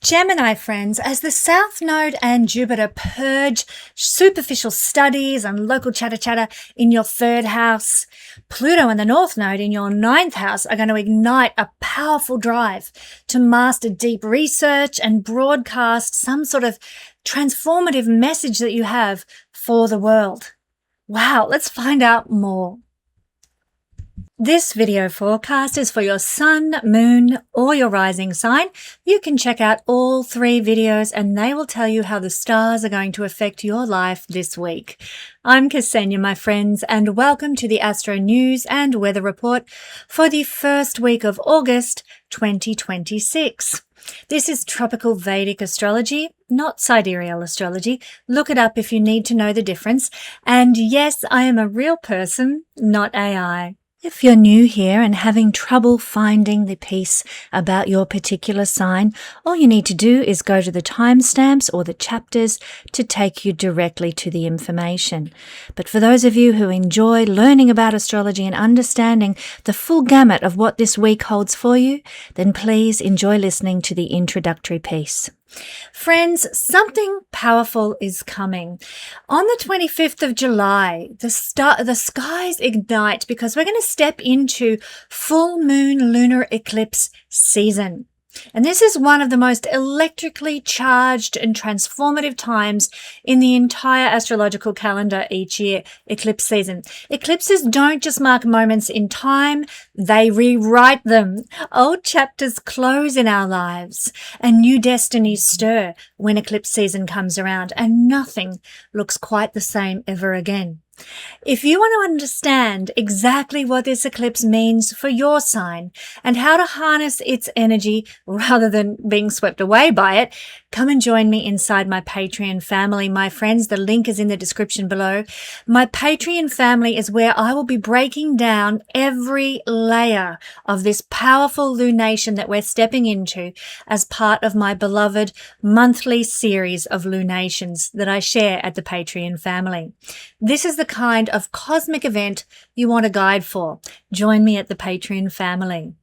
Gemini friends, as the South Node and Jupiter purge superficial studies and local chatter in your third house, Pluto and the North Node in your ninth house are going to ignite a powerful drive to master deep research and broadcast some sort of transformative message that you have for the world. Wow, let's find out more. This video forecast is for your sun, moon, or your rising sign. You can check out all three videos and they will tell you how the stars are going to affect your life this week. I'm Kesenya, my friends, and welcome to the Astro News and Weather Report for the first week of August 2026. This is tropical Vedic astrology, not sidereal astrology. Look it up if you need to know the difference. And yes, I am a real person, not AI. If you're new here and having trouble finding the piece about your particular sign, all you need to do is go to the timestamps or the chapters to take you directly to the information. But for those of you who enjoy learning about astrology and understanding the full gamut of what this week holds for you, then please enjoy listening to the introductory piece. Friends, something powerful is coming. On the 25th of July, the skies ignite because we're going to step into full moon lunar eclipse season. And this is one of the most electrically charged and transformative times in the entire astrological calendar each year, eclipse season. Eclipses don't just mark moments in time, they rewrite them. Old chapters close in our lives and new destinies stir when eclipse season comes around, and nothing looks quite the same ever again. If you want to understand exactly what this eclipse means for your sign and how to harness its energy rather than being swept away by it, come and join me inside my Patreon family, my friends. The link is in the description below. My Patreon family is where I will be breaking down every layer of this powerful lunation that we're stepping into as part of my beloved monthly series of lunations that I share at the Patreon family. This is the kind of cosmic event you want a guide for. Join me at the Patreon family.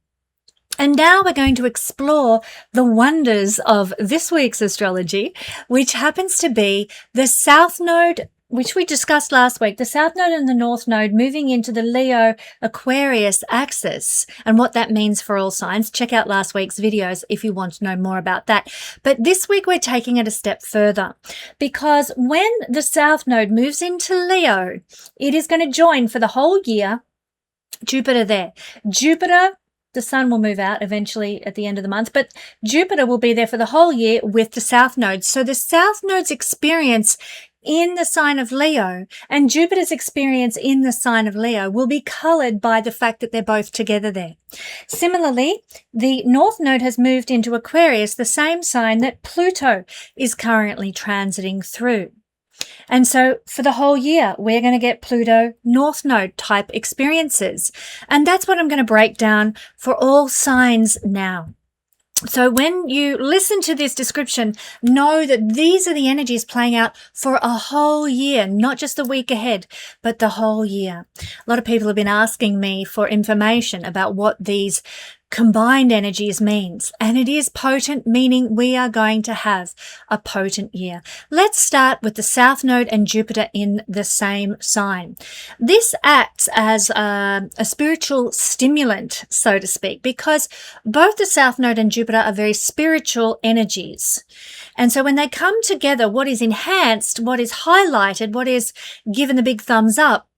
And now we're going to explore the wonders of this week's astrology, which happens to be the South Node, which we discussed last week, the South Node and the North Node moving into the Leo Aquarius axis and what that means for all signs. Check out last week's videos if you want to know more about that. But this week we're taking it a step further because when the South Node moves into Leo, it is going to join for the whole year Jupiter there. Jupiter, the sun will move out eventually at the end of the month, but Jupiter will be there for the whole year with the South Node. So the South Node's experience in the sign of Leo and Jupiter's experience in the sign of Leo will be colored by the fact that they're both together there. Similarly, the North Node has moved into Aquarius, the same sign that Pluto is currently transiting through. And so for the whole year, we're going to get Pluto North Node type experiences. And that's what I'm going to break down for all signs now. So when you listen to this description, know that these are the energies playing out for a whole year, not just the week ahead, but the whole year. A lot of people have been asking me for information about what these combined energies means, and it is potent, meaning we are going to have a potent year. Let's start with the South Node and Jupiter in the same sign. This acts as a spiritual stimulant, so to speak, because both the South Node and Jupiter are very spiritual energies. And so when they come together, what is enhanced, what is highlighted, what is given the big thumbs up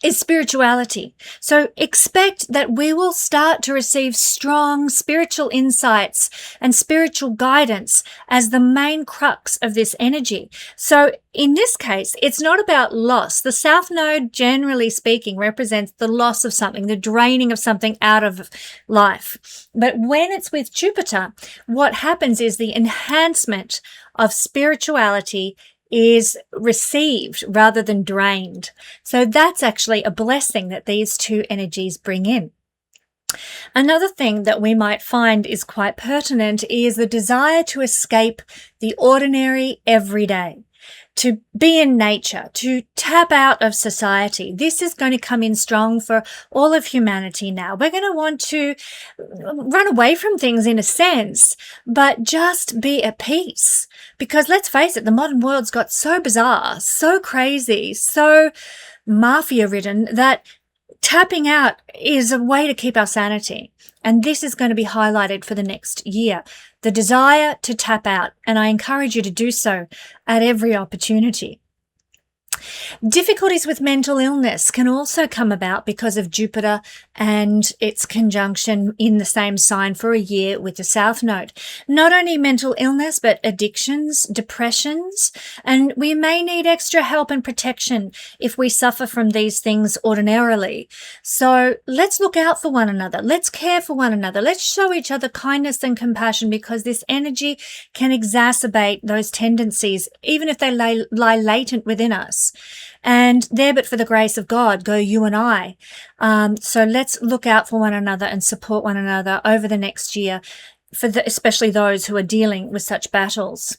is spirituality. So expect that we will start to receive strong spiritual insights and spiritual guidance as the main crux of this energy. So in this case, it's not about loss. The South Node, generally speaking, represents the loss of something, the draining of something out of life. But when it's with Jupiter, what happens is the enhancement of spirituality is received rather than drained. So that's actually a blessing that these two energies bring in. Another thing that we might find is quite pertinent is the desire to escape the ordinary everyday. to be in nature, to tap out of society. This is going to come in strong for all of humanity now. We're going to want to run away from things in a sense, but just be at peace. Because let's face it, the modern world's got so bizarre, so crazy, so mafia-ridden that tapping out is a way to keep our sanity. And this is going to be highlighted for the next year. The desire to tap out. And I encourage you to do so at every opportunity. Difficulties with mental illness can also come about because of Jupiter and its conjunction in the same sign for a year with the South Node. Not only mental illness, but addictions, depressions, and we may need extra help and protection if we suffer from these things ordinarily. So let's look out for one another. Let's care for one another. Let's show each other kindness and compassion, because this energy can exacerbate those tendencies, even if they lie latent within us. And there, but for the grace of God, go you and I. So let's look out for one another and support one another over the next year, especially those who are dealing with such battles.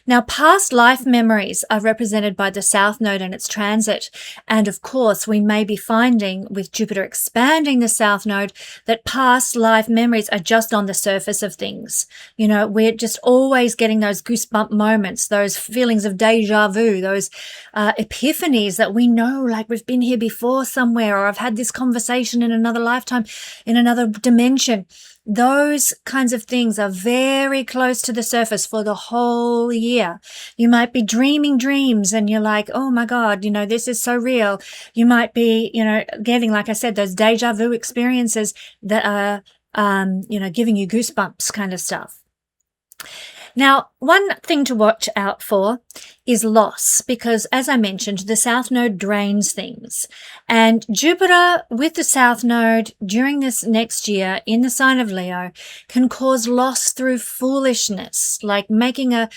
Now, past life memories are represented by the South Node and its transit. And of course, we may be finding with Jupiter expanding the South Node that past life memories are just on the surface of things. You know, we're just always getting those goosebump moments, those feelings of deja vu, those epiphanies that we know, like we've been here before somewhere, or I've had this conversation in another lifetime, in another dimension. Those kinds of things are very close to the surface for the whole year. You might be dreaming dreams and you're like, oh my God, you know, this is so real. You might be, you know, getting, like I said, those deja vu experiences that are, you know, giving you goosebumps kind of stuff. Now, one thing to watch out for is loss, because as I mentioned, the South Node drains things. And Jupiter with the South Node during this next year in the sign of Leo can cause loss through foolishness, like making a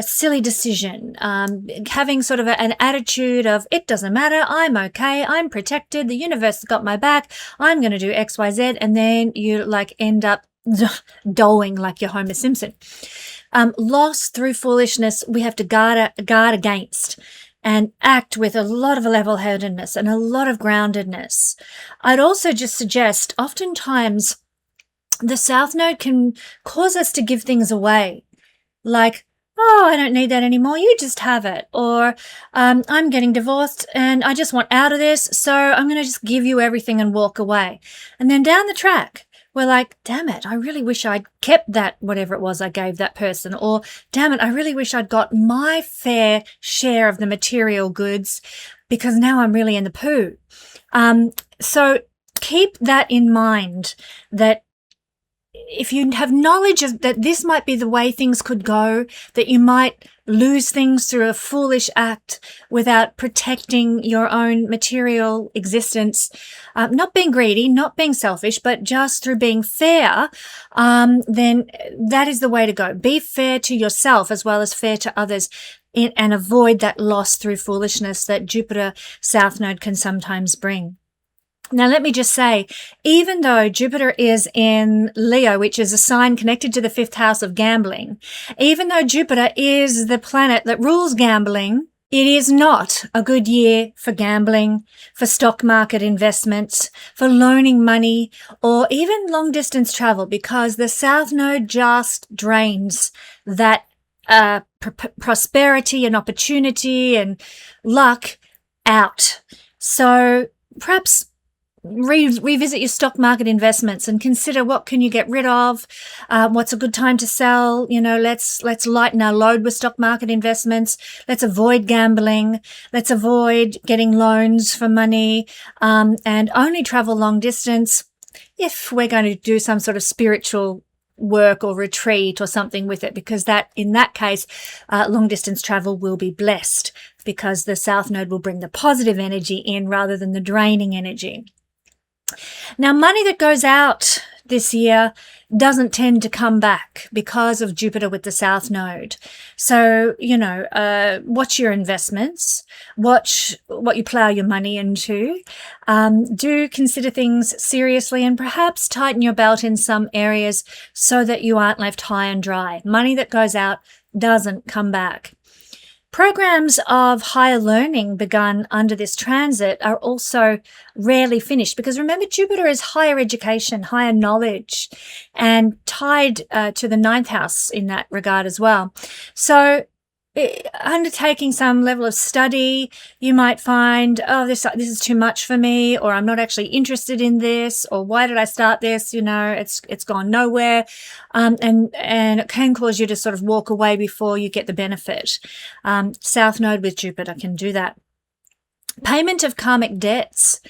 silly decision, having sort of an attitude of, it doesn't matter, I'm okay, I'm protected, the universe has got my back, I'm going to do X, Y, Z, and then you like end up doling like you're Homer Simpson. Loss through foolishness we have to guard against and act with a lot of level-headedness and a lot of groundedness. I'd also just suggest oftentimes the South Node can cause us to give things away, like, oh, I don't need that anymore, you just have it. Or I'm getting divorced and I just want out of this, so I'm going to just give you everything and walk away. And then down the track, we're like, damn it, I really wish I'd kept that, whatever it was I gave that person. Or, damn it, I really wish I'd got my fair share of the material goods, because now I'm really in the poo. So keep that in mind, that if you have knowledge of that this might be the way things could go, that you might lose things through a foolish act without protecting your own material existence, not being greedy, not being selfish, but just through being fair, then that is the way to go. Be fair to yourself as well as fair to others, and avoid that loss through foolishness that Jupiter South Node can sometimes bring. Now, let me just say, even though Jupiter is in Leo, which is a sign connected to the 5th house of gambling, even though Jupiter is the planet that rules gambling, it is not a good year for gambling, for stock market investments, for loaning money, or even long-distance travel, because the South Node just drains that prosperity and opportunity and luck out. So perhaps revisit your stock market investments and consider what can you get rid of, what's a good time to sell. You know, let's lighten our load with stock market investments. Let's avoid gambling. Let's avoid getting loans for money, and only travel long distance if we're going to do some sort of spiritual work or retreat or something with it, because that, in that case, long distance travel will be blessed, because the South Node will bring the positive energy in rather than the draining energy. Now, money that goes out this year doesn't tend to come back because of Jupiter with the South Node. So, you know, watch your investments, watch what you plow your money into, do consider things seriously, and perhaps tighten your belt in some areas so that you aren't left high and dry. Money that goes out doesn't come back. Programs of higher learning begun under this transit are also rarely finished, because remember, Jupiter is higher education, higher knowledge, and tied to the ninth house in that regard as well. So undertaking some level of study, you might find, oh, this is too much for me, or I'm not actually interested in this, or why did I start this? You know, it's gone nowhere, and it can cause you to sort of walk away before you get the benefit. South Node with Jupiter can do that. Payment of karmic debts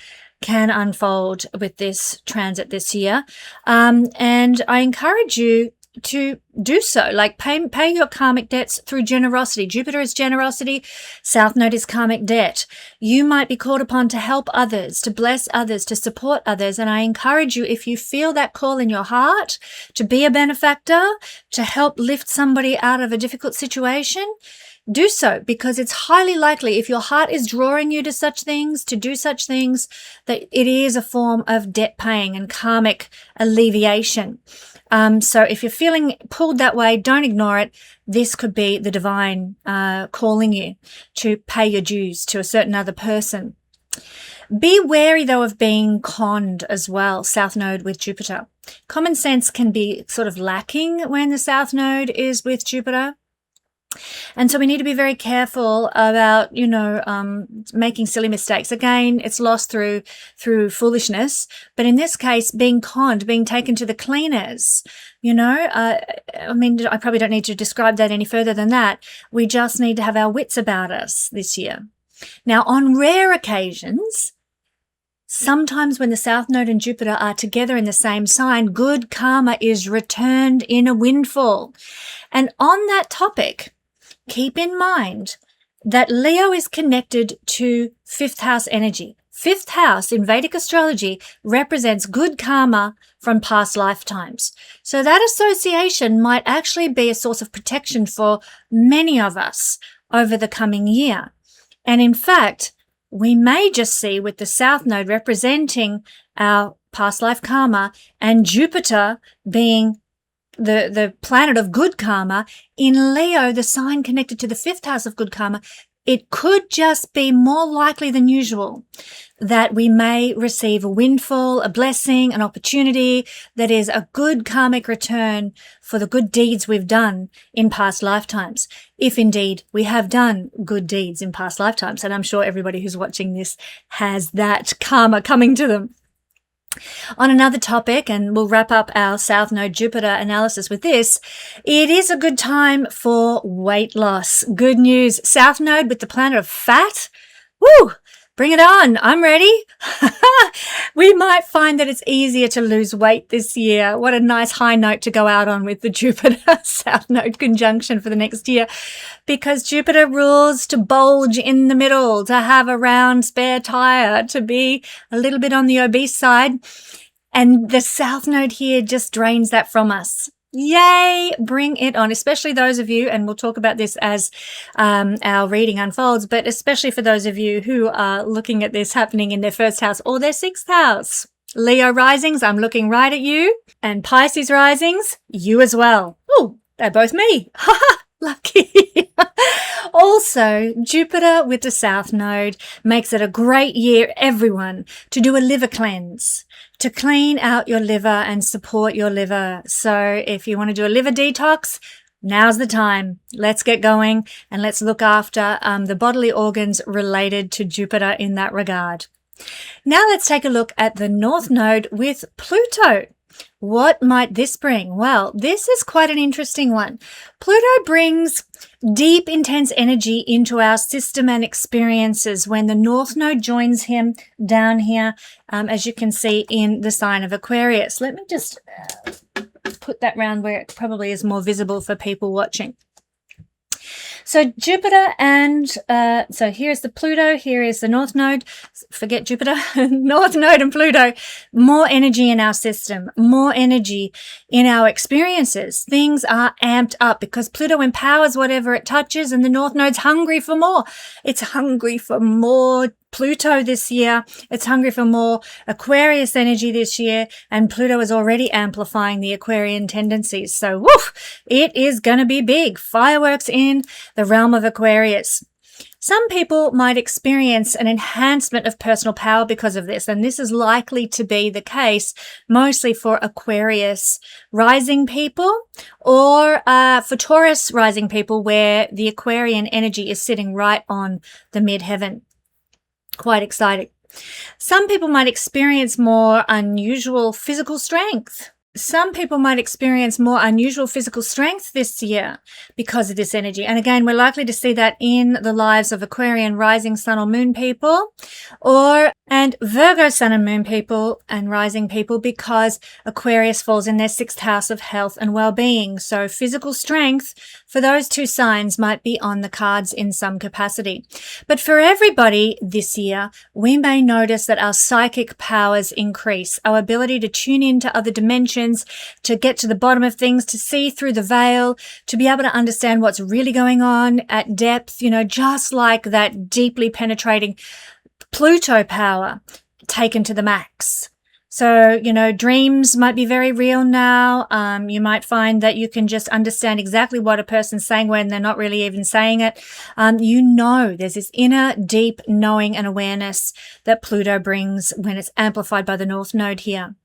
can unfold with this transit this year, and I encourage you to do so. Like pay your karmic debts through generosity. Jupiter is generosity. South Node is karmic debt. You might be called upon to help others, to bless others, to support others. And I encourage you, if you feel that call in your heart to be a benefactor, to help lift somebody out of a difficult situation, do so, because it's highly likely, if your heart is drawing you to such things, to do such things, that it is a form of debt paying and karmic alleviation. So if you're feeling pulled that way, don't ignore it. This could be the divine calling you to pay your dues to a certain other person. Be wary, though, of being conned as well, South Node with Jupiter. Common sense can be sort of lacking when the South Node is with Jupiter. And so we need to be very careful about, making silly mistakes. Again, it's lost through foolishness. But in this case, being conned, being taken to the cleaners, I probably don't need to describe that any further than that. We just need to have our wits about us this year. Now, on rare occasions, sometimes when the South Node and Jupiter are together in the same sign, good karma is returned in a windfall. And on that topic, keep in mind that Leo is connected to fifth house energy. Fifth house in Vedic astrology represents good karma from past lifetimes. So that association might actually be a source of protection for many of us over the coming year. And in fact, we may just see with the South Node representing our past life karma and Jupiter being the planet of good karma, in Leo, the sign connected to the fifth house of good karma, it could just be more likely than usual that we may receive a windfall, a blessing, an opportunity that is a good karmic return for the good deeds we've done in past lifetimes. If indeed we have done good deeds in past lifetimes, and I'm sure everybody who's watching this has that karma coming to them. On another topic, and we'll wrap up our South Node Jupiter analysis with this, it is a good time for weight loss. Good news. South Node with the planet of fat. Woo! Bring it on. I'm ready. We might find that it's easier to lose weight this year. What a nice high note to go out on with the Jupiter South Node conjunction for the next year, because Jupiter rules to bulge in the middle, to have a round spare tire, to be a little bit on the obese side. And the South Node here just drains that from us. Yay, bring it on, especially those of you, and we'll talk about this as our reading unfolds, but especially for those of you who are looking at this happening in their first house or their sixth house. Leo risings, I'm looking right at you, and Pisces risings, you as well. Oh, they're both me. Lucky. Also, Jupiter with the South Node makes it a great year, everyone, to do a liver cleanse, to clean out your liver and support your liver. So if you want to do a liver detox, now's the time. Let's get going and let's look after the bodily organs related to Jupiter in that regard. Now let's take a look at the North Node with Pluto. What might this bring? Well, this is quite an interesting one. Pluto brings deep, intense energy into our system and experiences when the North Node joins him down here, as you can see in the sign of Aquarius. Let me just put that round where it probably is more visible for people watching. So Jupiter and, so here's the Pluto, here is the North Node. Forget Jupiter, North Node and Pluto. More energy in our system, more energy in our experiences. Things are amped up because Pluto empowers whatever it touches, and the North Node's hungry for more. It's hungry for more Pluto this year. It's hungry for more Aquarius energy this year, and Pluto is already amplifying the Aquarian tendencies. So, woof, it is going to be big. Fireworks in the realm of Aquarius. Some people might experience an enhancement of personal power because of this, and this is likely to be the case mostly for Aquarius rising people or for Taurus rising people where the Aquarian energy is sitting right on the midheaven. Quite exciting. Some people might experience more unusual physical strength. Some people might experience more unusual physical strength this year because of this energy. And again, we're likely to see that in the lives of Aquarian rising sun or moon people and Virgo sun and moon people and rising people, because Aquarius falls in their 6th house of health and well-being. So physical strength for those two signs might be on the cards in some capacity. But for everybody this year, we may notice that our psychic powers increase, our ability to tune into other dimensions, to get to the bottom of things, to see through the veil, to be able to understand what's really going on at depth, just like that deeply penetrating Pluto power taken to the max. So, dreams might be very real now. You might find that you can just understand exactly what a person's saying when they're not really even saying it. There's this inner deep knowing and awareness that Pluto brings when it's amplified by the North Node here.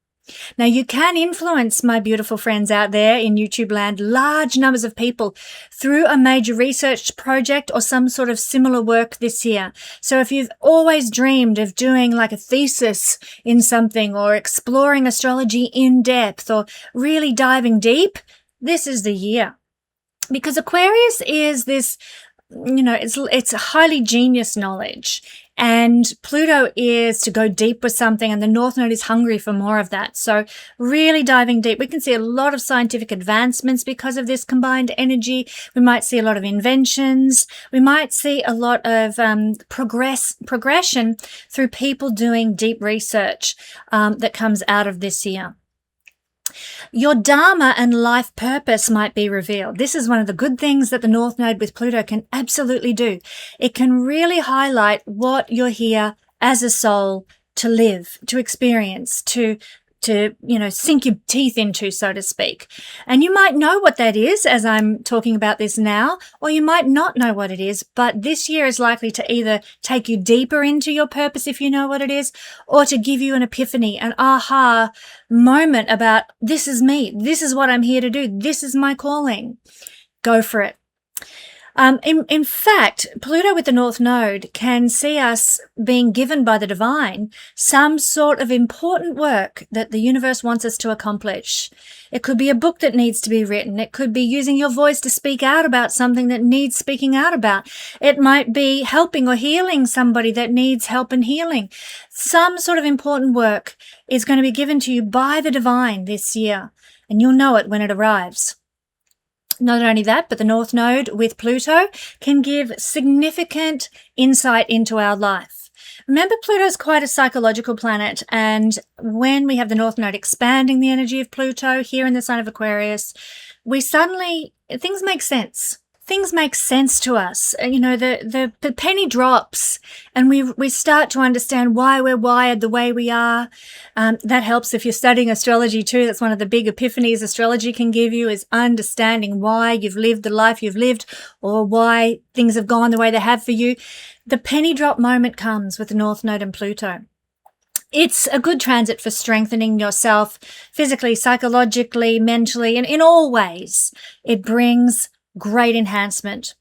Now, you can influence, my beautiful friends out there in YouTube land, large numbers of people through a major research project or some sort of similar work this year. So if you've always dreamed of doing like a thesis in something or exploring astrology in depth or really diving deep, this is the year. Because Aquarius is this, it's highly genius knowledge. And Pluto is to go deep with something, and the North Node is hungry for more of that. So really diving deep. We can see a lot of scientific advancements because of this combined energy. We might see a lot of inventions. We might see a lot of progression through people doing deep research that comes out of this year. Your Dharma and life purpose might be revealed. This is one of the good things that the North Node with Pluto can absolutely do. It can really highlight what you're here as a soul to live, to experience, to sink your teeth into, so to speak. And you might know what that is as I'm talking about this now, or you might not know what it is, but this year is likely to either take you deeper into your purpose if you know what it is, or to give you an epiphany, an aha moment about this is me, this is what I'm here to do, this is my calling. Go for it. In fact, Pluto with the North Node can see us being given by the divine some sort of important work that the universe wants us to accomplish. It could be a book that needs to be written. It could be using your voice to speak out about something that needs speaking out about. It might be helping or healing somebody that needs help and healing. Some sort of important work is going to be given to you by the divine this year, and you'll know it when it arrives. Not only that, but the North Node with Pluto can give significant insight into our life. Remember, Pluto is quite a psychological planet, and when we have the North Node expanding the energy of Pluto here in the sign of Aquarius, things make sense. Things make sense to us. The penny drops, and we start to understand why we're wired the way we are. That helps if you're studying astrology too. That's one of the big epiphanies astrology can give you, is understanding why you've lived the life you've lived or why things have gone the way they have for you. The penny drop moment comes with the North Node and Pluto. It's a good transit for strengthening yourself physically, psychologically, mentally, and in all ways. It brings great enhancement.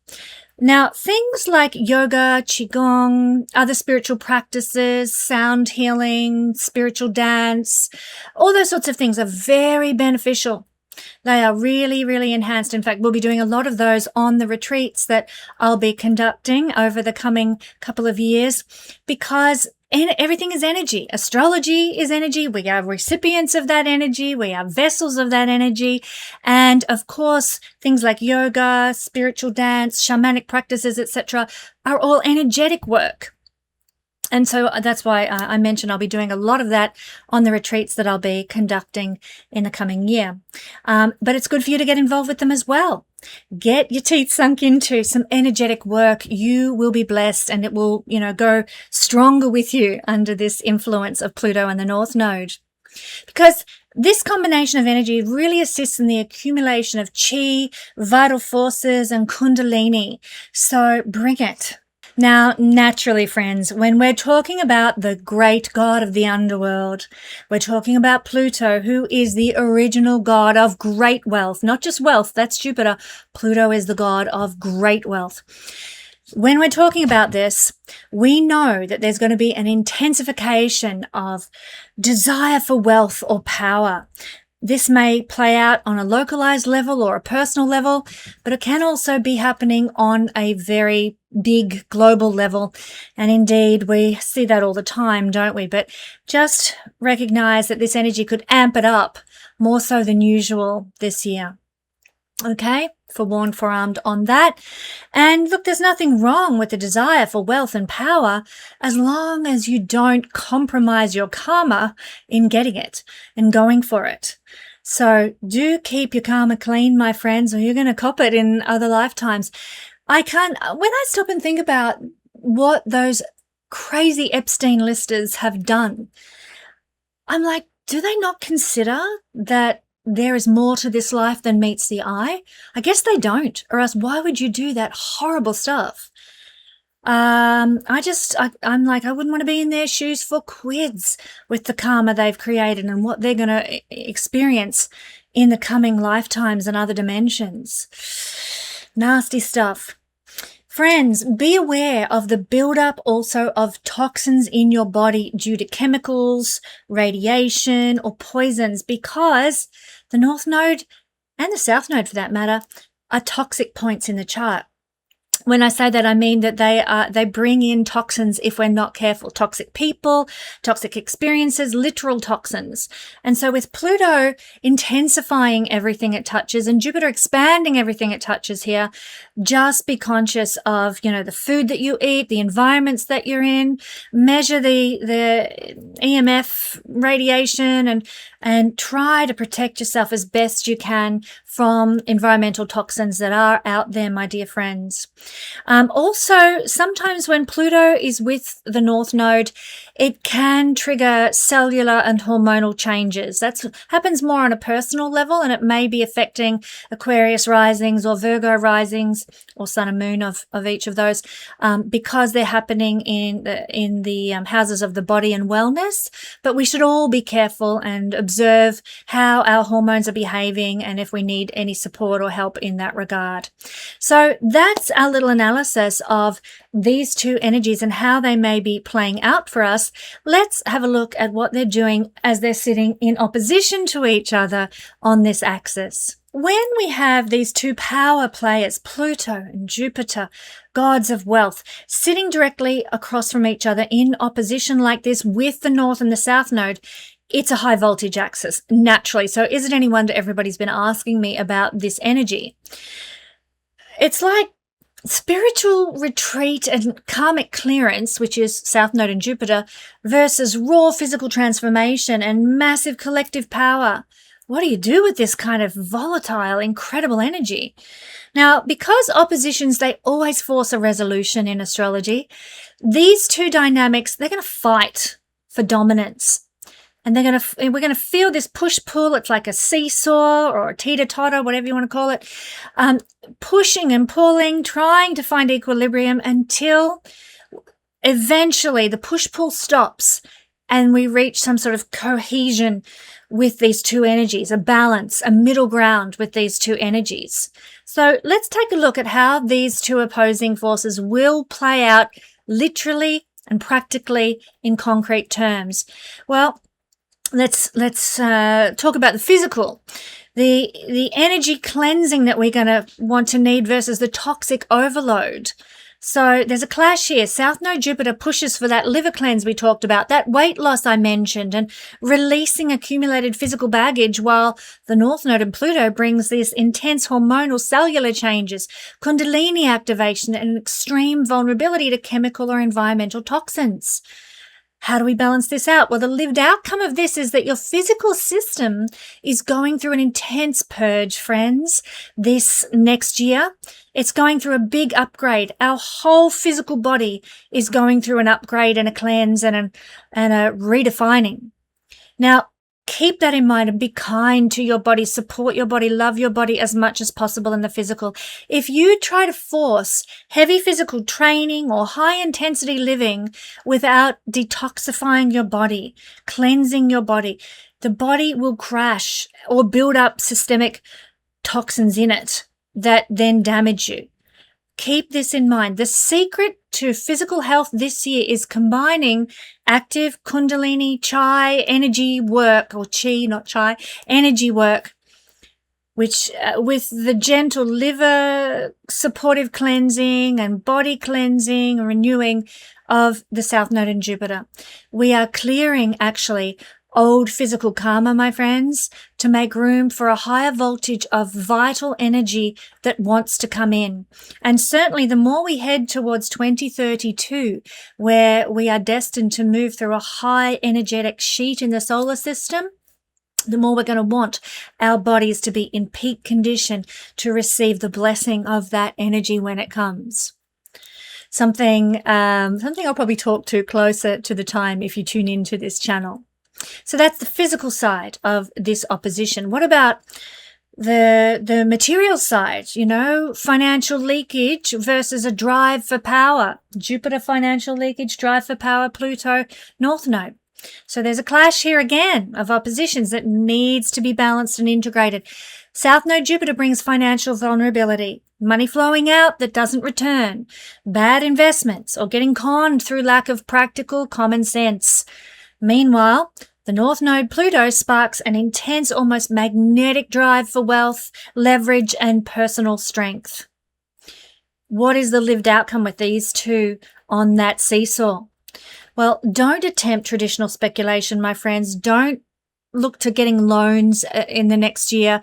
Now, things like yoga, qigong, other spiritual practices, sound healing, spiritual dance, all those sorts of things are very beneficial. They are really, really enhanced. In fact, we'll be doing a lot of those on the retreats that I'll be conducting over the coming couple of years, because everything is energy. Astrology is energy. We are recipients of that energy. We are vessels of that energy. And of course, things like yoga, spiritual dance, shamanic practices, etc., are all energetic work. And so that's why I mentioned I'll be doing a lot of that on the retreats that I'll be conducting in the coming year. But it's good for you to get involved with them as well. Get your teeth sunk into some energetic work. You will be blessed, and it will, go stronger with you under this influence of Pluto and the North Node. Because this combination of energy really assists in the accumulation of chi, vital forces, and kundalini. So bring it. Now, naturally, friends, when we're talking about the great god of the underworld, we're talking about Pluto, who is the original god of great wealth. Not just wealth, that's Jupiter. Pluto is the god of great wealth. When we're talking about this, we know that there's going to be an intensification of desire for wealth or power. This may play out on a localized level or a personal level, but it can also be happening on a very big global level. And indeed, we see that all the time, don't we? But just recognize that this energy could amp it up more so than usual this year. Okay? Forewarned, forearmed on that. And look, there's nothing wrong with the desire for wealth and power as long as you don't compromise your karma in getting it and going for it. So do keep your karma clean, my friends, or you're going to cop it in other lifetimes. When I stop and think about what those crazy Epstein listers have done, I'm like, do they not consider that there is more to this life than meets the eye? I guess they don't, or else why would you do that horrible stuff? I'm like, I wouldn't want to be in their shoes for quids with the karma they've created and what they're going to experience in the coming lifetimes and other dimensions. Nasty stuff. Friends, be aware of the buildup also of toxins in your body due to chemicals, radiation, or poisons, because the North Node and the South Node, for that matter, are toxic points in the chart. When I say that, I mean that they bring in toxins if we're not careful. Toxic people, toxic experiences, literal toxins. And so with Pluto intensifying everything it touches and Jupiter expanding everything it touches here, just be conscious of, the food that you eat, the environments that you're in, measure the EMF radiation and try to protect yourself as best you can from environmental toxins that are out there, my dear friends. Also, sometimes when Pluto is with the North Node, it can trigger cellular and hormonal changes. That happens more on a personal level, and it may be affecting Aquarius risings or Virgo risings or Sun and Moon of each of those, because they're happening in the houses of the body and wellness. But we should all be careful and observe how our hormones are behaving and if we need any support or help in that regard. So that's our little analysis of these two energies and how they may be playing out for us. Let's have a look at what they're doing as they're sitting in opposition to each other on this axis. When we have these two power players, Pluto and Jupiter, gods of wealth, sitting directly across from each other in opposition like this with the North and the South Node, it's a high voltage axis, naturally. So is it any wonder everybody's been asking me about this energy? It's like spiritual retreat and karmic clearance, which is South Node and Jupiter, versus raw physical transformation and massive collective power. What do you do with this kind of volatile, incredible energy? Now, because oppositions, they always force a resolution in astrology, these two dynamics, they're going to fight for dominance. And we're going to feel this push-pull. It's like a seesaw or a teeter-totter, whatever you want to call it, pushing and pulling, trying to find equilibrium until eventually the push-pull stops and we reach some sort of cohesion with these two energies, a balance, a middle ground with these two energies. So let's take a look at how these two opposing forces will play out literally and practically in concrete terms. Well, let's talk about the physical, the energy cleansing that we're going to want to need versus the toxic overload. So there's a clash here. South Node Jupiter pushes for that liver cleanse we talked about, that weight loss I mentioned, and releasing accumulated physical baggage, while the North Node and Pluto brings this intense hormonal cellular changes, kundalini activation, and extreme vulnerability to chemical or environmental toxins. How do we balance this out? Well, the lived outcome of this is that your physical system is going through an intense purge, friends, this next year. It's going through a big upgrade. Our whole physical body is going through an upgrade and a cleanse and a redefining. Now, keep that in mind and be kind to your body, support your body, love your body as much as possible in the physical. If you try to force heavy physical training or high intensity living without detoxifying your body, cleansing your body, the body will crash or build up systemic toxins in it that then damage you. Keep this in mind. The secret to physical health this year is combining active Kundalini Chai energy work, or Chi, not Chai, energy work, which with the gentle liver supportive cleansing and body cleansing and renewing of the South Node in Jupiter. We are clearing actually old physical karma, my friends, to make room for a higher voltage of vital energy that wants to come in. And certainly the more we head towards 2032, where we are destined to move through a high energetic sheet in the solar system, the more we're going to want our bodies to be in peak condition to receive the blessing of that energy when it comes. Something I'll probably talk to closer to the time if you tune into this channel. So that's the physical side of this opposition. What about the material side? Financial leakage versus a drive for power. Jupiter financial leakage, drive for power, Pluto North Node. So there's a clash here again of oppositions that needs to be balanced and integrated. South Node Jupiter brings financial vulnerability, money flowing out that doesn't return, bad investments, or getting conned through lack of practical common sense. Meanwhile, the North Node Pluto sparks an intense, almost magnetic drive for wealth, leverage, and personal strength. What is the lived outcome with these two on that seesaw? Well, don't attempt traditional speculation, my friends. Don't look to getting loans in the next year.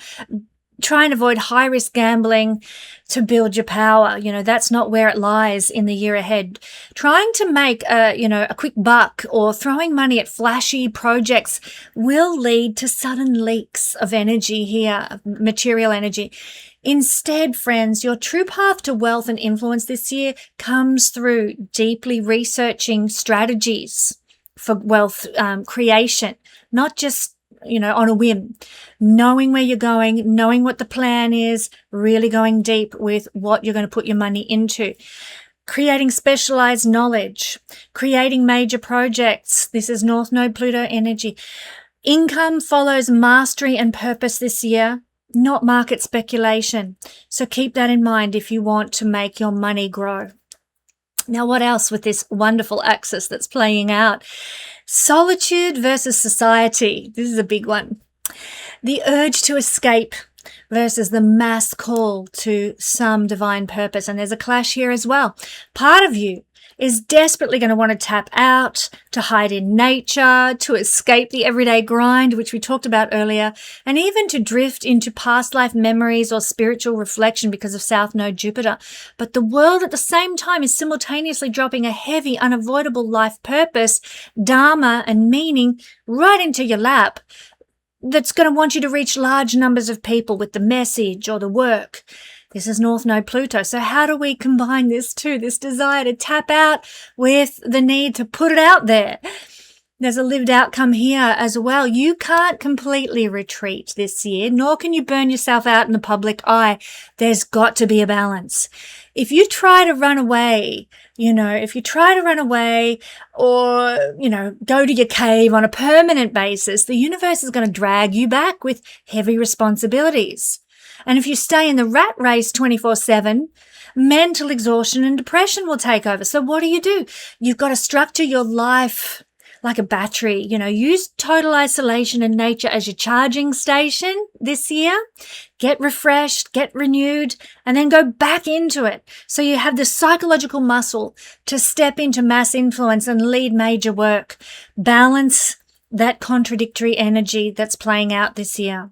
Try and avoid high-risk gambling to build your power. That's not where it lies in the year ahead. Trying to make a quick buck or throwing money at flashy projects will lead to sudden leaks of energy here, of material energy. Instead, friends, your true path to wealth and influence this year comes through deeply researching strategies for wealth creation, not just on a whim, knowing where you're going, knowing what the plan is, really going deep with what you're going to put your money into, creating specialized knowledge, creating major projects. This is North Node Pluto energy. Income follows mastery and purpose this year, not market speculation. So keep that in mind if you want to make your money grow. Now, what else with this wonderful axis that's playing out? Solitude versus society. This is a big one. The urge to escape versus the mass call to some divine purpose. And there's a clash here as well. Part of you is desperately going to want to tap out, to hide in nature, to escape the everyday grind, which we talked about earlier, and even to drift into past life memories or spiritual reflection because of South Node Jupiter. But the world at the same time is simultaneously dropping a heavy, unavoidable life purpose, dharma, and meaning right into your lap that's going to want you to reach large numbers of people with the message or the work. This is North Node Pluto. So how do we combine this too? This desire to tap out with the need to put it out there. There's a lived outcome here as well. You can't completely retreat this year, nor can you burn yourself out in the public eye. There's got to be a balance. If you try to run away, or, go to your cave on a permanent basis, the universe is going to drag you back with heavy responsibilities. And if you stay in the rat race 24/7, mental exhaustion and depression will take over. So what do? You've got to structure your life like a battery. Use total isolation and nature as your charging station this year. Get refreshed, get renewed, and then go back into it. So you have the psychological muscle to step into mass influence and lead major work. Balance that contradictory energy that's playing out this year.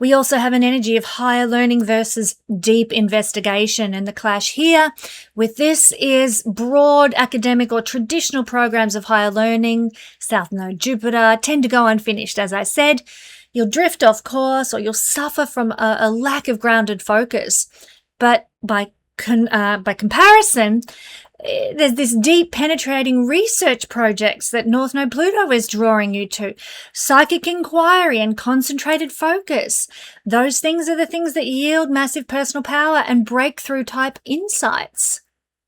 We also have an energy of higher learning versus deep investigation. And the clash here with this is broad academic or traditional programs of higher learning, South Node Jupiter, tend to go unfinished, as I said. You'll drift off course or you'll suffer from a lack of grounded focus. But by comparison, there's this deep penetrating research projects that North Node Pluto is drawing you to. Psychic inquiry and concentrated focus. Those things are the things that yield massive personal power and breakthrough type insights.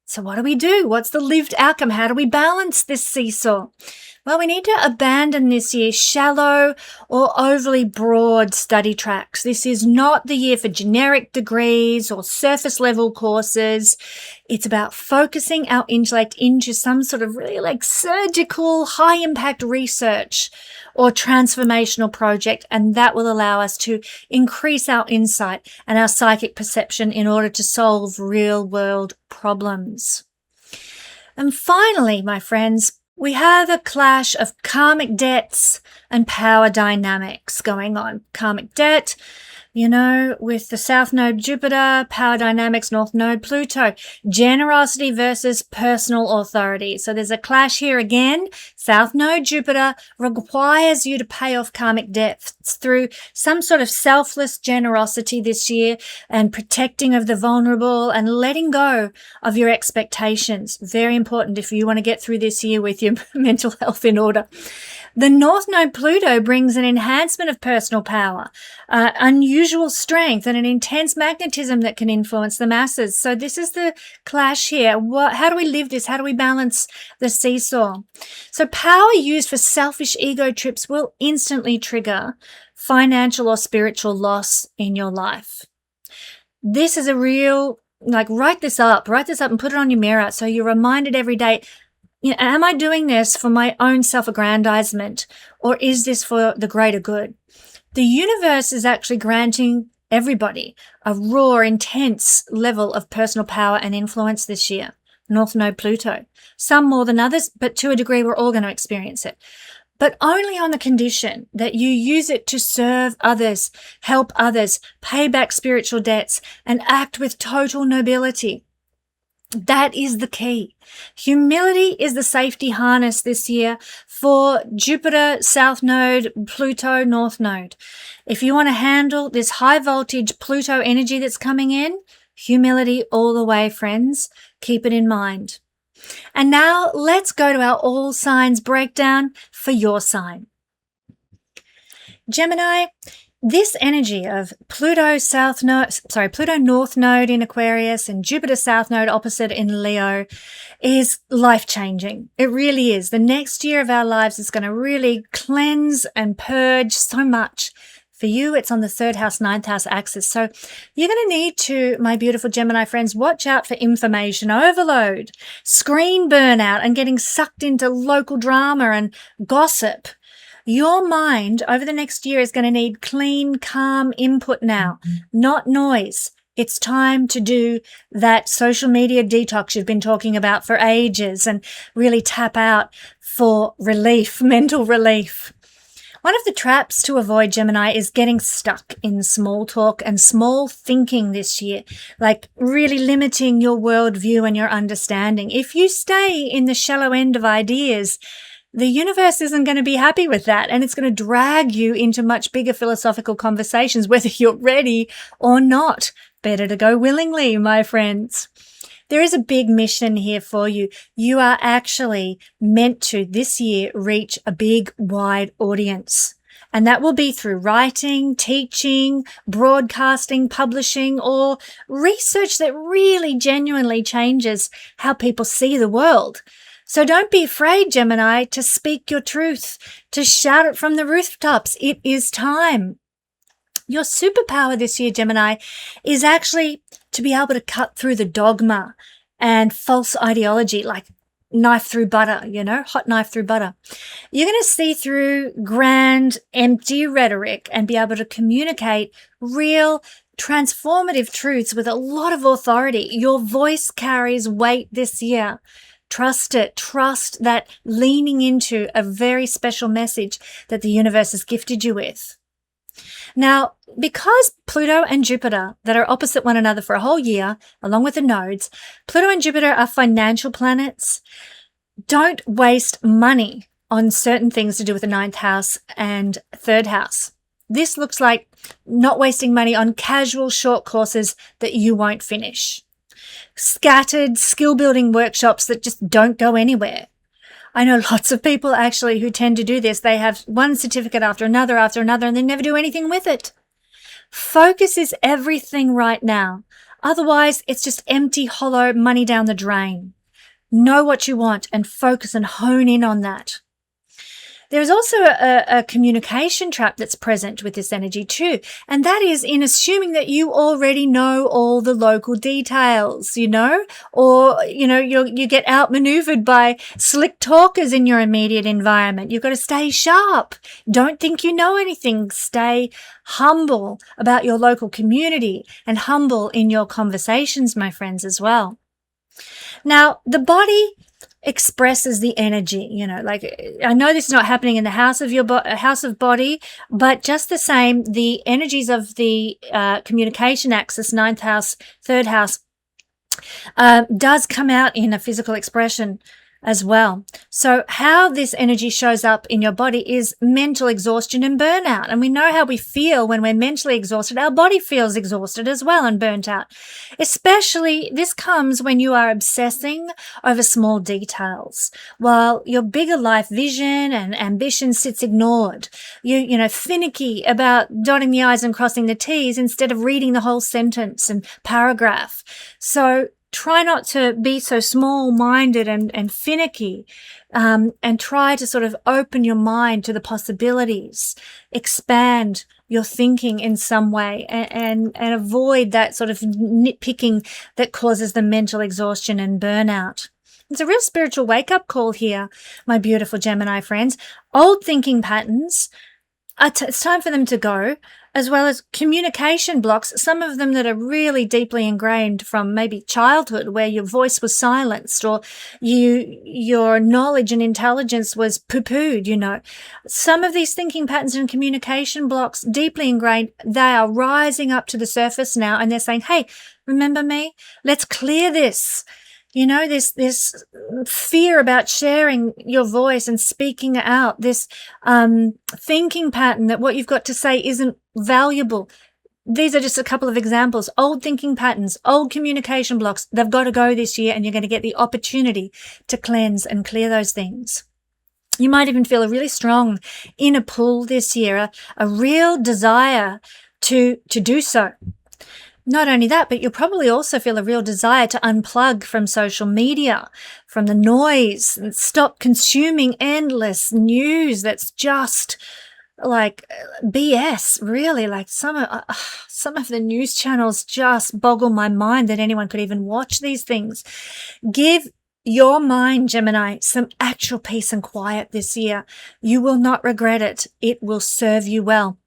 So what do we do? What's the lived outcome? How do we balance this seesaw? Well, we need to abandon this year shallow or overly broad study tracks. This is not the year for generic degrees or surface level courses. It's about focusing our intellect into some sort of really like surgical, high impact research or transformational project. And that will allow us to increase our insight and our psychic perception in order to solve real world problems. And finally, my friends, we have a clash of karmic debts and power dynamics going on. Karmic debt, with the South Node Jupiter, power dynamics, North Node Pluto, generosity versus personal authority. So there's a clash here again. South Node Jupiter requires you to pay off karmic debts through some sort of selfless generosity this year and protecting of the vulnerable and letting go of your expectations. Very important if you want to get through this year with your mental health in order. The North Node Pluto brings an enhancement of personal power, unusual strength, and an intense magnetism that can influence the masses. So this is the clash here. How do we live this? How do we balance the seesaw? So power used for selfish ego trips will instantly trigger financial or spiritual loss in your life. This is a real, write this up and put it on your mirror so you're reminded every day, am I doing this for my own self-aggrandizement, or is this for the greater good? The universe is actually granting everybody a raw, intense level of personal power and influence this year. North Node Pluto. Some more than others, but to a degree we're all going to experience it. But only on the condition that you use it to serve others, help others, pay back spiritual debts, and act with total nobility. That is the key. Humility is the safety harness this year for Jupiter, South Node, Pluto, North Node. If you want to handle this high voltage Pluto energy that's coming in, humility all the way, friends. Keep it in mind. And now let's go to our all signs breakdown for your sign. Gemini, this energy of Pluto North Node in Aquarius and Jupiter South Node opposite in Leo is life-changing. It really is. The next year of our lives is going to really cleanse and purge so much. For you, it's on the 3rd house, 9th house axis. So you're going to need to, my beautiful Gemini friends, watch out for information overload, screen burnout, and getting sucked into local drama and gossip. Your mind over the next year is going to need clean, calm input now, not noise. It's time to do that social media detox you've been talking about for ages and really tap out for relief, mental relief. One of the traps to avoid, Gemini, is getting stuck in small talk and small thinking this year, like really limiting your worldview and your understanding. If you stay in the shallow end of ideas, the universe isn't going to be happy with that, and it's going to drag you into much bigger philosophical conversations, whether you're ready or not. Better to go willingly, my friends. There is a big mission here for you. You are actually meant to this year reach a big, wide audience. And that will be through writing, teaching, broadcasting, publishing, or research that really genuinely changes how people see the world. So don't be afraid, Gemini, to speak your truth, to shout it from the rooftops. It is time. Your superpower this year, Gemini, is actually to be able to cut through the dogma and false ideology, like knife through butter, hot knife through butter. You're going to see through grand, empty rhetoric and be able to communicate real, transformative truths with a lot of authority. Your voice carries weight this year. Trust it. Trust that leaning into a very special message that the universe has gifted you with. Now, because Pluto and Jupiter, that are opposite one another for a whole year, along with the nodes, Pluto and Jupiter are financial planets. Don't waste money on certain things to do with the 9th house and 3rd house. This looks like not wasting money on casual short courses that you won't finish. Scattered skill building workshops that just don't go anywhere. I know lots of people actually who tend to do this. They have one certificate after another, and they never do anything with it. Focus is everything right now. Otherwise, it's just empty, hollow money down the drain. Know what you want and focus and hone in on that. There's also a communication trap that's present with this energy too, and that is in assuming that you already know all the local details, or, you get outmaneuvered by slick talkers in your immediate environment. You've got to stay sharp. Don't think you know anything. Stay humble about your local community and humble in your conversations, my friends, as well. Now, the body expresses the energy, I know this is not happening in the house of your house of body, but just the same, the energies of the communication axis, 9th house, 3rd house, does come out in a physical expression as well. So how this energy shows up in your body is mental exhaustion and burnout. And we know how we feel when we're mentally exhausted. Our body feels exhausted as well and burnt out. Especially this comes when you are obsessing over small details, while your bigger life vision and ambition sits ignored. You finicky about dotting the I's and crossing the T's instead of reading the whole sentence and paragraph. So try not to be so small-minded and finicky, and try to sort of open your mind to the possibilities, expand your thinking in some way, and avoid that sort of nitpicking that causes the mental exhaustion and burnout. It's a real spiritual wake-up call here, my beautiful Gemini friends. Old thinking patterns, it's time for them to go, as well as communication blocks, some of them that are really deeply ingrained from maybe childhood, where your voice was silenced or your knowledge and intelligence was poo-pooed, Some of these thinking patterns and communication blocks, deeply ingrained, they are rising up to the surface now, and they're saying, hey, remember me? Let's clear this. This fear about sharing your voice and speaking out, this thinking pattern that what you've got to say isn't valuable. These are just a couple of examples. Old thinking patterns, old communication blocks, they've got to go this year, and you're going to get the opportunity to cleanse and clear those things. You might even feel a really strong inner pull this year, a real desire to do so. Not only that, but you'll probably also feel a real desire to unplug from social media, from the noise, and stop consuming endless news that's just like BS, really. Like some of the news channels just boggle my mind that anyone could even watch these things. Give your mind, Gemini, some actual peace and quiet this year. You will not regret it. It will serve you well.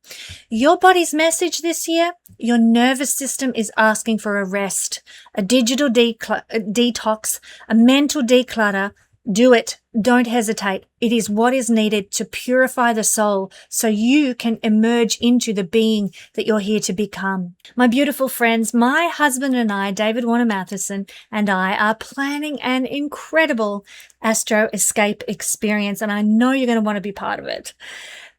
Your body's message this year, your nervous system is asking for a rest, a digital detox, a mental declutter. Do it. Don't hesitate. It is what is needed to purify the soul so you can emerge into the being that you're here to become. My beautiful friends, my husband and I, David Warner Matheson, and I are planning an incredible astro escape experience, and I know you're going to want to be part of it.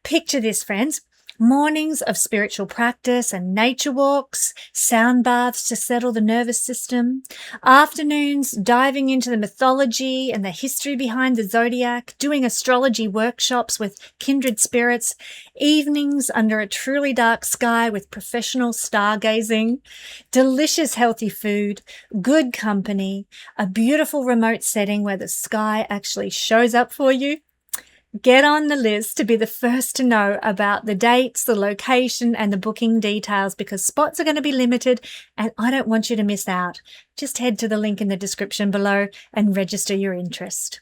Picture this, friends. Mornings of spiritual practice and nature walks, sound baths to settle the nervous system, afternoons diving into the mythology and the history behind the zodiac, doing astrology workshops with kindred spirits, evenings under a truly dark sky with professional stargazing, delicious healthy food, good company, a beautiful remote setting where the sky actually shows up for you. Get on the list to be the first to know about the dates, the location, and the booking details, because spots are going to be limited and I don't want you to miss out. Just head to the link in the description below and register your interest.